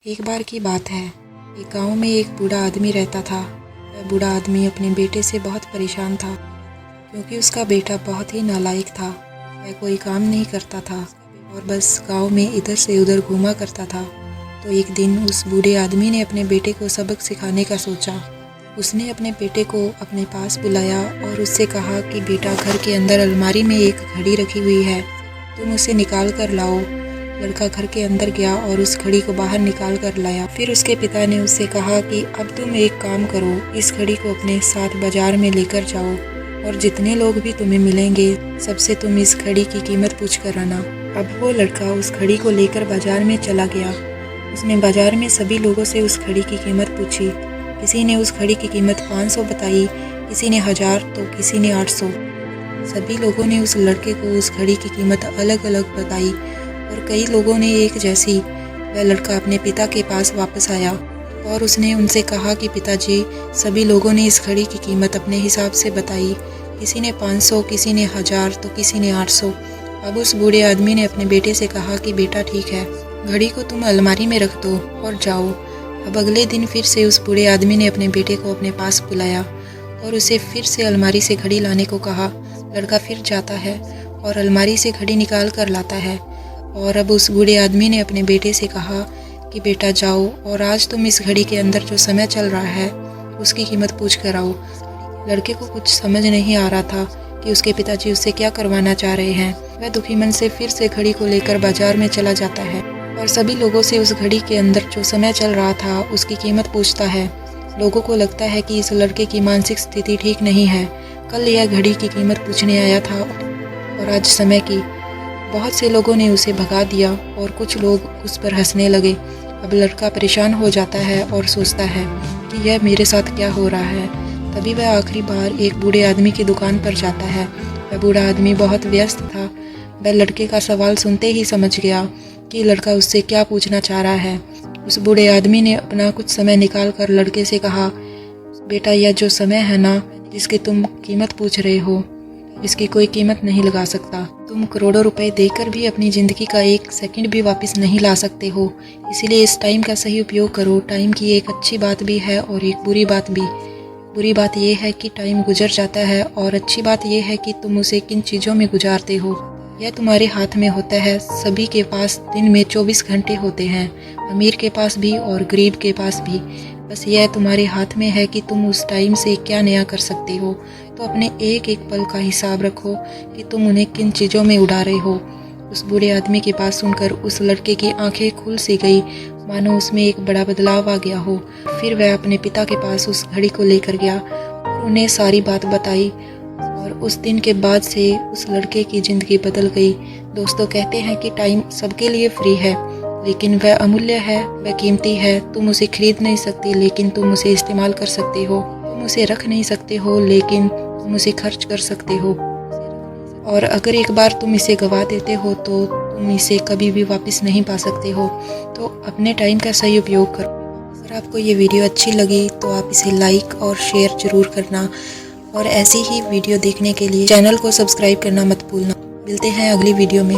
एक बार की बात है, एक गांव में एक बूढ़ा आदमी रहता था। वह बूढ़ा आदमी अपने बेटे से बहुत परेशान था क्योंकि उसका बेटा बहुत ही नालायक था। वह कोई काम नहीं करता था और बस गांव में इधर से उधर घूमा करता था। तो एक दिन उस बूढ़े आदमी ने अपने बेटे को सबक सिखाने का सोचा। उसने अपने बेटे को अपने पास बुलाया और उससे कहा कि बेटा, घर के अंदर अलमारी में एक घड़ी रखी हुई है, तुम उसे निकाल कर लाओ। लड़का घर के अंदर गया और उस घड़ी को बाहर निकाल कर लाया। फिर उसके पिता ने उससे कहा कि अब तुम एक काम करो, इस घड़ी को अपने साथ बाजार में लेकर जाओ और जितने लोग भी तुम्हें मिलेंगे सबसे तुम इस घड़ी की कीमत पूछ कर आना। अब वो लड़का उस घड़ी को लेकर बाजार में चला गया। उसने बाजार में सभी लोगों से उस घड़ी की कीमत पूछी। किसी ने उस घड़ी की कीमत 500 बताई, किसी ने 1000 तो किसी ने 800। सभी लोगों ने उस लड़के को उस घड़ी की कीमत अलग अलग बताई और कई लोगों ने एक जैसी। वह लड़का अपने पिता के पास वापस आया और उसने उनसे कहा कि पिताजी, सभी लोगों ने इस घड़ी की कीमत अपने हिसाब से बताई। किसी ने 500, किसी ने 1000 तो किसी ने 800। अब उस बूढ़े आदमी ने अपने बेटे से कहा कि बेटा ठीक है, घड़ी को तुम अलमारी में रख दो और जाओ। अब अगले दिन फिर से उस बूढ़े आदमी ने अपने बेटे को अपने पास बुलाया और उसे फिर से अलमारी से घड़ी लाने को कहा। लड़का फिर जाता है और अलमारी से घड़ी निकाल कर लाता है और अब उस बूढ़े आदमी ने अपने बेटे से कहा कि बेटा जाओ और आज तुम इस घड़ी के अंदर जो समय चल रहा है उसकी कीमत पूछ कर आओ। लड़के को कुछ समझ नहीं आ रहा था कि उसके पिताजी उससे क्या करवाना चाह रहे हैं। वह दुखी मन से फिर से घड़ी को लेकर बाजार में चला जाता है और सभी लोगों से उस घड़ी के अंदर जो समय चल रहा था उसकी कीमत पूछता है। लोगों को लगता है कि इस लड़के की मानसिक स्थिति ठीक नहीं है। कल यह घड़ी की कीमत पूछने आया था और आज समय की। बहुत से लोगों ने उसे भगा दिया और कुछ लोग उस पर हंसने लगे। अब लड़का परेशान हो जाता है और सोचता है कि यह मेरे साथ क्या हो रहा है। तभी वह आखिरी बार एक बूढ़े आदमी की दुकान पर जाता है। वह बूढ़ा आदमी बहुत व्यस्त था। वह लड़के का सवाल सुनते ही समझ गया कि लड़का उससे क्या पूछना चाह रहा है। उस बूढ़े आदमी ने अपना कुछ समय निकाल कर लड़के से कहा, बेटा, यह जो समय है ना, जिसकी तुम कीमत पूछ रहे हो, इसकी कोई कीमत नहीं लगा सकता। तुम करोड़ों रुपए देकर भी अपनी ज़िंदगी का एक सेकंड भी वापस नहीं ला सकते हो। इसीलिए इस टाइम का सही उपयोग करो। टाइम की एक अच्छी बात भी है और एक बुरी बात भी। बुरी बात यह है कि टाइम गुजर जाता है और अच्छी बात यह है कि तुम उसे किन चीज़ों में गुजारते हो, यह तुम्हारे हाथ में होता है। सभी के पास दिन में 24 घंटे होते हैं, अमीर के पास भी और गरीब के पास भी। बस यह तुम्हारे हाथ में है कि तुम उस टाइम से क्या नया कर सकते हो। तो अपने एक एक पल का हिसाब रखो कि तुम उन्हें किन चीज़ों में उड़ा रहे हो। उस बूढ़े आदमी की बात सुनकर उस लड़के की आंखें खुल सी गई, मानो उसमें एक बड़ा बदलाव आ गया हो। फिर वह अपने पिता के पास उस घड़ी को लेकर गया और उन्हें सारी बात बताई और उस दिन के बाद से उस लड़के की ज़िंदगी बदल गई। दोस्तों, कहते हैं कि टाइम सबके लिए फ्री है, लेकिन वह अमूल्य है, वह कीमती है। तुम उसे खरीद नहीं सकते, लेकिन तुम उसे इस्तेमाल कर सकते हो। तुम उसे रख नहीं सकते हो, लेकिन तुम उसे खर्च कर सकते हो। और अगर एक बार तुम इसे गवा देते हो तो तुम इसे कभी भी वापस नहीं पा सकते हो। तो अपने टाइम का सही उपयोग करो। अगर आपको ये वीडियो अच्छी लगी तो आप इसे लाइक और शेयर ज़रूर करना और ऐसी ही वीडियो देखने के लिए चैनल को सब्सक्राइब करना मत भूलना। मिलते हैं अगली वीडियो में।